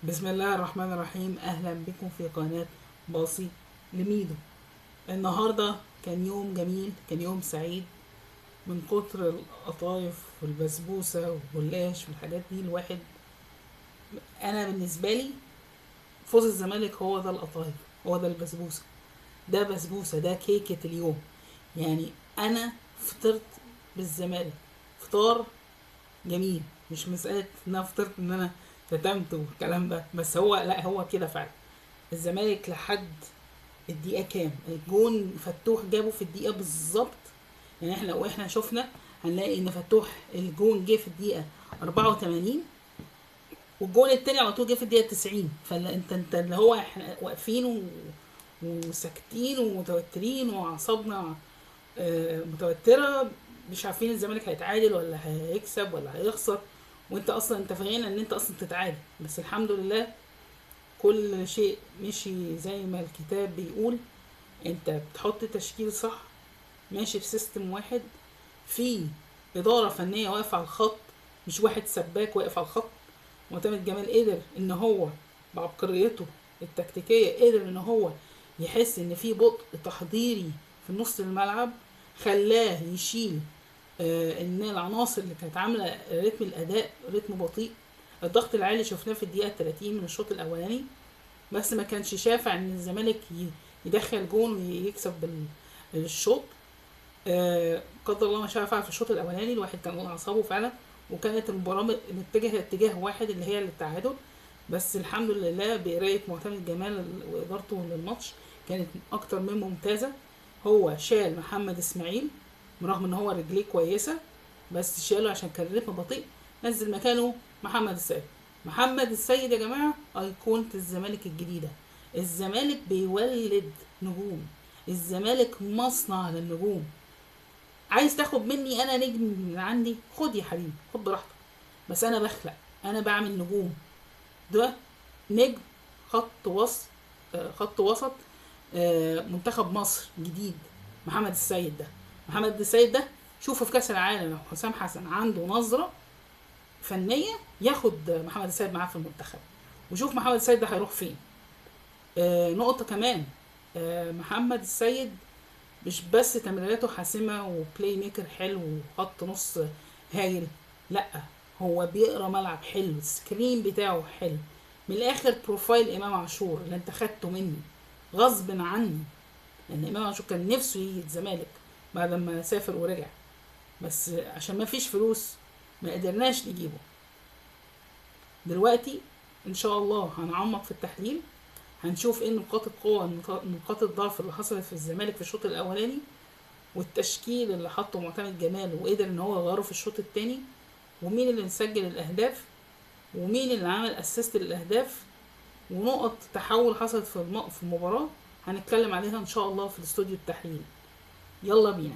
بسم الله الرحمن الرحيم. اهلا بكم في قناة باصي لميدو. النهاردة كان يوم جميل، كان يوم سعيد. من كتر القطايف والبسبوسة والجلاش والحاجات دي الواحد، انا بالنسبة لي فوز الزمالك هو ده القطايف، هو ده البسبوسة، ده بسبوسة، ده كيكة اليوم. يعني انا فطرت بالزمالك فطار جميل. مش مسألة ان انا فطرت ان انا شتمت والكلام ده، بس هو لا، هو كده فعلا. الزمالك لحد الدقيقة كام الجون فتوح جابه في الدقيقة بالظبط. يعني احنا لو احنا شفنا هنلاقي ان فتوح الجون جه في الدقيقة 84، والجون التاني على طول جه في الدقيقة 90. فانت اللي هو احنا واقفين وساكتين ومتوترين واعصابنا متوترة، مش عارفين الزمالك هيتعادل ولا هيكسب ولا هيخسر. وانت اصلا انت فاهم ان انت اصلا تتعادل، بس الحمد لله كل شيء مشي زي ما الكتاب بيقول. انت بتحط تشكيل صح، ماشي في سيستم واحد، في إدارة فنية واقفة على الخط، مش واحد سباك واقف على الخط. معتمد جمال قدر ان هو بعبقريته التكتيكية قدر ان هو يحس ان في بطء تحضيري في نص الملعب، خلاه يشيل ان العناصر اللي كانت عاملة رتم الاداء رتم بطيء. الضغط العالي شفناه في الدقيقة 30 من الشوط الاولاني، بس ما كانش شافع ان الزمالك يدخل جون ويكسب الشوط. قدر الله ما شاء فعل في الشوط الاولاني، الواحد كان على اعصابه فعلا، وكانت المباراه متجهه اتجاه واحد اللي هي للتعادل. بس الحمد لله بقرايه معتمد جمال وادارته للماتش كانت اكتر من ممتازه. هو شال محمد اسماعيل برغم ان هو رجليه كويسه، بس شاله عشان كان الريتم بطيء. نزل مكانه محمد السيد. محمد السيد يا جماعه ايقونه الزمالك الجديده. الزمالك بيولد نجوم، الزمالك مصنع للنجوم. عايز تاخد مني انا نجم من عندي، خد يا حبيبي، خد براحتك. بس انا بخلق، انا بعمل نجوم. ده نجم خط وسط، خط وسط منتخب مصر جديد. محمد السيد ده، محمد السيد ده شوفوا في كاس العالم لو حسام حسن عنده نظره فنيه ياخد محمد السيد معاه في المنتخب، وشوف محمد السيد ده هيروح فين. نقطه كمان، محمد السيد مش بس تمريراته حاسمة وبلاي ميكر حلو وخط نص هايل، لا، هو بيقرا ملعب حلو، السكرين بتاعه حلو. من الاخر بروفايل امام عاشور اللي انت خدته مني غصب عني، لان امام عاشور كان نفسه يجي الزمالك بعد ما سافر ورجع، بس عشان ما فيش فلوس ما قدرناش نجيبه. دلوقتي ان شاء الله هنعمق في التحليل، هنشوف ايه نقاط القوة نقاط الضعف اللي حصلت في الزمالك في الشوط الاولاني، والتشكيل اللي حطه معتمد جمال وقدر ان هو يغيره في الشوط التاني، ومين اللي مسجل الاهداف، ومين اللي عمل اسيست للاهداف، ونقط تحول حصلت في المباراة هنتكلم عليها ان شاء الله في الاستوديو التحليل. يلا بينا.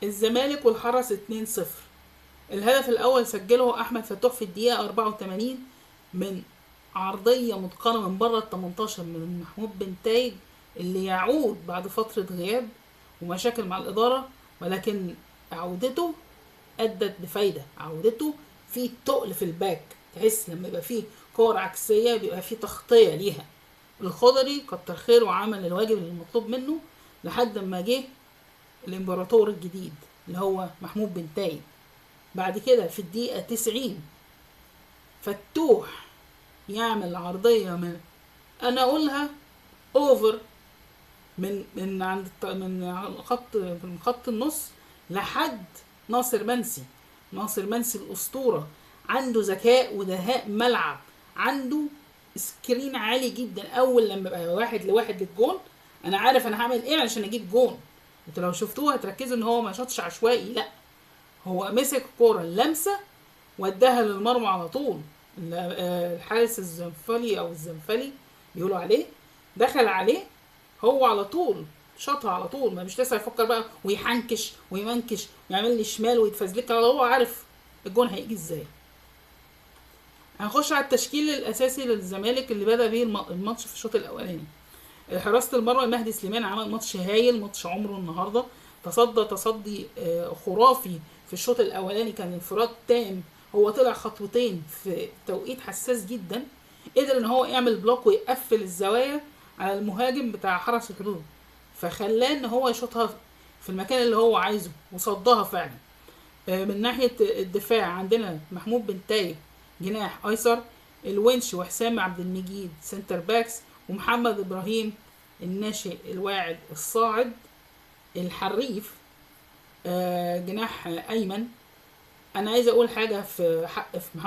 الزمالك والحرس 2-0. الهدف الاول سجله احمد فتوح في الدقيقة 84 من عرضية متقنة من بره ال 18 من محمود بن تايج، اللي يعود بعد فترة غياب ومشاكل مع الإدارة، ولكن عودته أدت بفايدة. عودته في تقل في الباك، تحس لما يبقى فيه كور عكسية بيبقى فيه تغطية ليها. الخضري كتر خيره وعمل الواجب اللي المطلوب منه لحد ما جه الامبراطور الجديد اللي هو محمود بن تايج. بعد كده في الدقيقة 90 فتوح يعمل عرضية من، انا اقولها اوفر، من عند من خط النص لحد ناصر منسي. ناصر منسي الاسطورة، عنده ذكاء ودهاء ملعب، عنده سكرين عالي جدا. اول لما بقى واحد لواحد للجون انا عارف انا هعمل ايه علشان اجيب جون. انتوا لو شفتوه هتركزوا ان هو ما شاطش عشوائي، لا، هو مسك كورة لمسة وداها للمرمى على طول. الحارس الزنفلي او الزنفلي بيقولوا عليه، دخل عليه هو على طول، شاطها على طول، ما مش لسه يفكر بقى ويحنكش ويمنكش ويعمل لي شمال ويتفزلك، هو عارف الجون هيجي ازاي. هنخش على التشكيل الاساسي للزمالك اللي بدأ بيه الماتش في الشوط الاولاني. حراسة المرمى مهدي سليمان عمل ماتش هايل، ماتش عمره النهارده، تصدي خرافي في الشوط الاولاني، كان انفراد تام، هو طلع خطوتين في توقيت حساس جدا، قدر ان هو يعمل بلوك ويقفل الزوايا على المهاجم بتاع حرس الحدود، فخلاه ان هو يشوطها في المكان اللي هو عايزه وصدها فعلا. من ناحية الدفاع عندنا محمود بن تايب جناح ايسر، الونش وحسام عبد المجيد سنتر باكس، ومحمد ابراهيم الناشئ الواعد الصاعد الحريف جناح ايمن. انا عايز اقول حاجه في حق في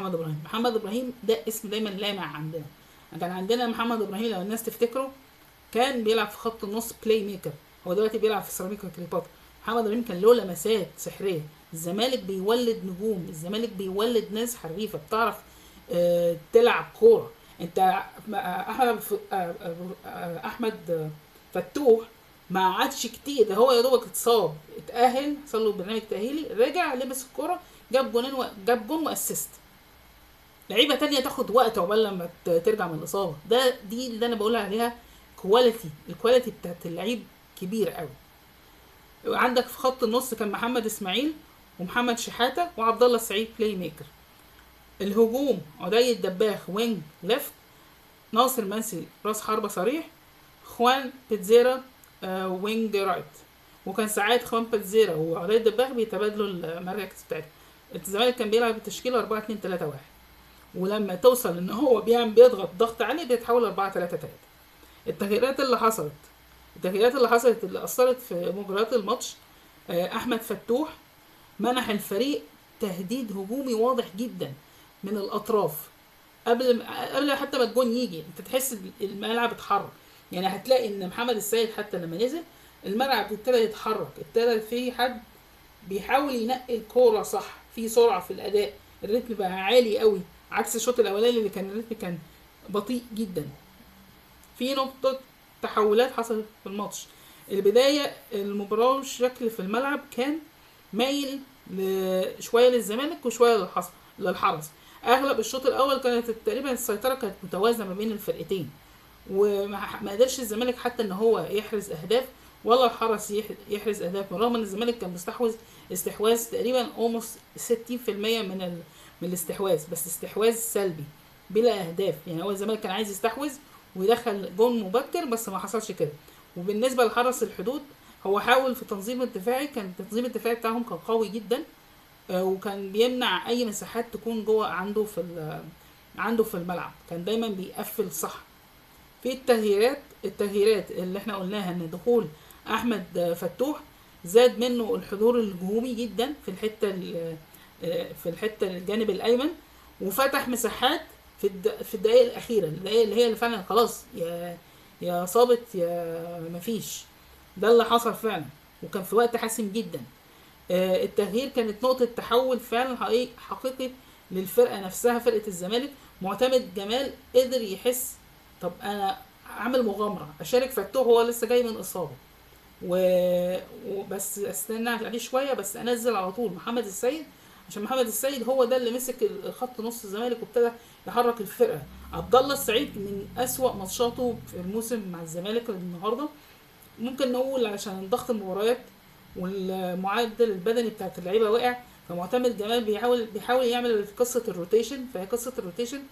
محمد ابراهيم ده اسم دايما لامع عندنا. كان عندنا محمد ابراهيم لو الناس تفتكره كان بيلعب في خط النص بلاي ميكر، هو دلوقتي بيلعب في سيراميكا كليوباترا. محمد ابراهيم كان له لمسات سحريه. الزمالك بيولد نجوم، الزمالك بيولد ناس حريفه بتعرف تلعب كوره. انت احمد فتوح ما عادش كتير، ده هو يا دوبك اتصاب، اتأهل، حصل له برنامج تأهيلي، رجع لبس الكوره، جاب جونين جاب جون واسيست. لعيبه تانية تاخد وقت عقبال لما ترجع من الاصابه. دي اللي انا بقول عليها الكواليتي بتاعت اللعيب كبير قوي. عندك في خط النص كان محمد اسماعيل ومحمد شحاته وعبد الله السعيد بلاي ميكر. الهجوم عدي الدباخ وينج ليفت، ناصر منسي راس حربة صريح، خوان بيتزيرا وينج رايت. وكان ساعات خوان بيتزيرا وعدي الدباخ بيتبادلوا المراكز بتاعتهم. الزمالك كان بيلعب بتشكيله 4-2-3-1، ولما توصل ان هو بيضغط ضغط عالي بيتحول 4-3-3. التغييرات اللي حصلت اللي اثرت في مجريات الماتش، احمد فتوح منح الفريق تهديد هجومي واضح جدا من الاطراف قبل حتى ما الجون يجي. انت تحس الملعب اتحرك، يعني هتلاقي ان محمد السيد حتى لما نزل الملعب ابتدى يتحرك، ابتدى في حد بيحاول ينقي الكوره صح، في سرعه في الاداء، الريتم بقى عالي قوي عكس الشوط الاولاني اللي كان الريتم كان بطيء جدا. في نقطه تحولات حصلت في الماتش. البدايه المباراه الشكل في الملعب كان مايل شويه للزمالك وشويه للحرس. اغلب الشوط الاول كانت تقريبا السيطره كانت متوازنه ما بين الفرقتين، وما قدرش الزمالك حتى ان هو يحرز اهداف ولا الحرس يحرز اهداف، بالرغم ان الزمالك كان مستحوذ استحواذ تقريبا almost 60% من الاستحواذ، بس استحواذ سلبي بلا اهداف. يعني هو الزمالك كان عايز يستحوذ ويدخل جون مبكر بس ما حصلش كده. وبالنسبه لحرس الحدود هو حاول في تنظيم الدفاعي، كان التنظيم الدفاعي بتاعهم كان قوي جدا، وكان بيمنع اي مساحات تكون جوه عنده في الملعب، كان دايما بيقفل صح. في التغييرات اللي احنا قلناها ان دخول احمد فتوح زاد منه الحضور الهجومي جدا في الحته الجانب الايمن، وفتح مساحات في الدقائق الاخيره، الدقائق اللي هي اللي فعلا خلاص يا صابت يا مفيش. ده اللي حصل فعلا وكان في وقت حاسم جدا. التغيير كانت نقطه تحول فعلا حقيقي للفرقه نفسها. فرقه الزمالك معتمد جمال قدر يحس طب انا عامل مغامره، اشارك فتوح هو لسه جاي من اصابه وبس استنى عليه شويه، بس انزل على طول محمد السيد، عشان محمد السيد هو ده اللي مسك خط نص الزمالك وابتدى يحرك الفرقه. عبد الله السعيد من اسوأ ماتشاته في الموسم مع الزمالك النهارده، ممكن نقول عشان ضغط المباريات والمعدل البدني بتاعت اللعيبه واقع، فمعتمد جمال بيحاول يعمل قصه الروتيشن. فهي قصه الروتيشن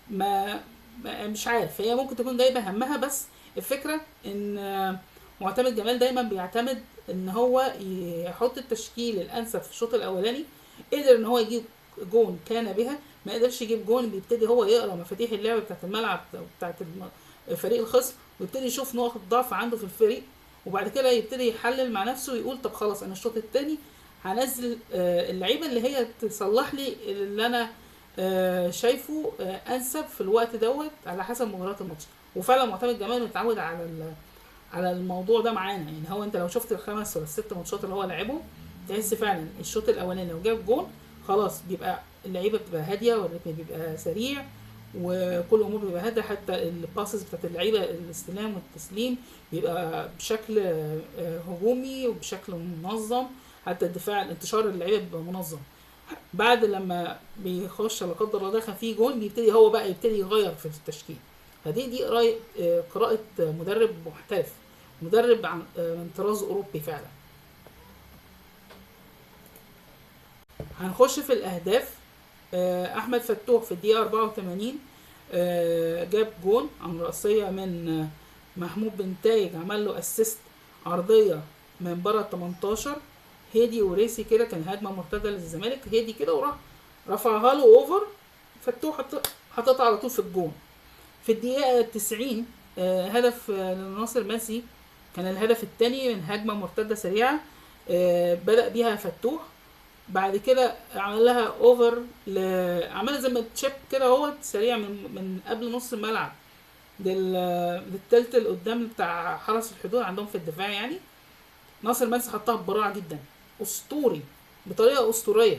ما مش عارف هي ممكن تكون جايبه همها، بس الفكره ان معتمد جمال دايما بيعتمد ان هو يحط التشكيل الانسب في الشوط الاولاني. قدر ان هو يجيب جون كان بها، ما قدرش يجيب جون بيبتدي هو يقرا مفاتيح اللعب بتاعت الملعب بتاعت فريق الخصم، ويبتدي يشوف نقط ضعف عنده في الفريق، وبعد كده يبتدي يحلل مع نفسه ويقول طب خلاص انا الشوط الثاني هنزل اللعيبه اللي هي تصلح لي اللي انا شايفه انسب في الوقت دوت على حسب مباريات الماتش. وفعلا معتمد جمال متعود على الموضوع ده معانا. يعني هو انت لو شفت الخمس ولا الست ماتشات اللي هو لعبهم تحس فعلا الشوط الاولاني لو جاب جون خلاص بيبقى اللعيبه بتبقى هاديه والريتم بيبقى سريع وكل الامور بيبقى هاديه، حتى الباسز بتاعت اللعيبه الاستلام والتسليم بيبقى بشكل هجومي وبشكل منظم، حتى الدفاع انتشار اللعيبه بيبقى منظم. بعد لما بيخش لا قدر الله دخل فيه جون، بيبتدي هو بقى يبتدي يغير في التشكيل. فدي قرايه قراءه مدرب محترف، مدرب عن من طراز اوروبي فعلا. هنخش في الاهداف. احمد فتوح في الدقيقه 84 جاب جون عن رأسية من محمود بن تايج، عمل له اسيست عرضية من بره 18، هادي وريسي كده، كان هجمة مرتدة للزمالك، هادي كده وراح رفعها له اوفر، فتوح حطتها على طول في الجون. في الدقيقة 90 هدف لناصر منسي، كان الهدف الثاني من هجمة مرتدة سريعة بدأ بيها فتوح. بعد كده عمل لها اوفر عملها زي ما تشيب كده، هو سريع من قبل نص الملعب للتلت اللي قدام بتاع حرس الحدود عندهم في الدفاع يعني. ناصر منسي حطها ببراعه جدا، اسطوري، بطريقه اسطوريه.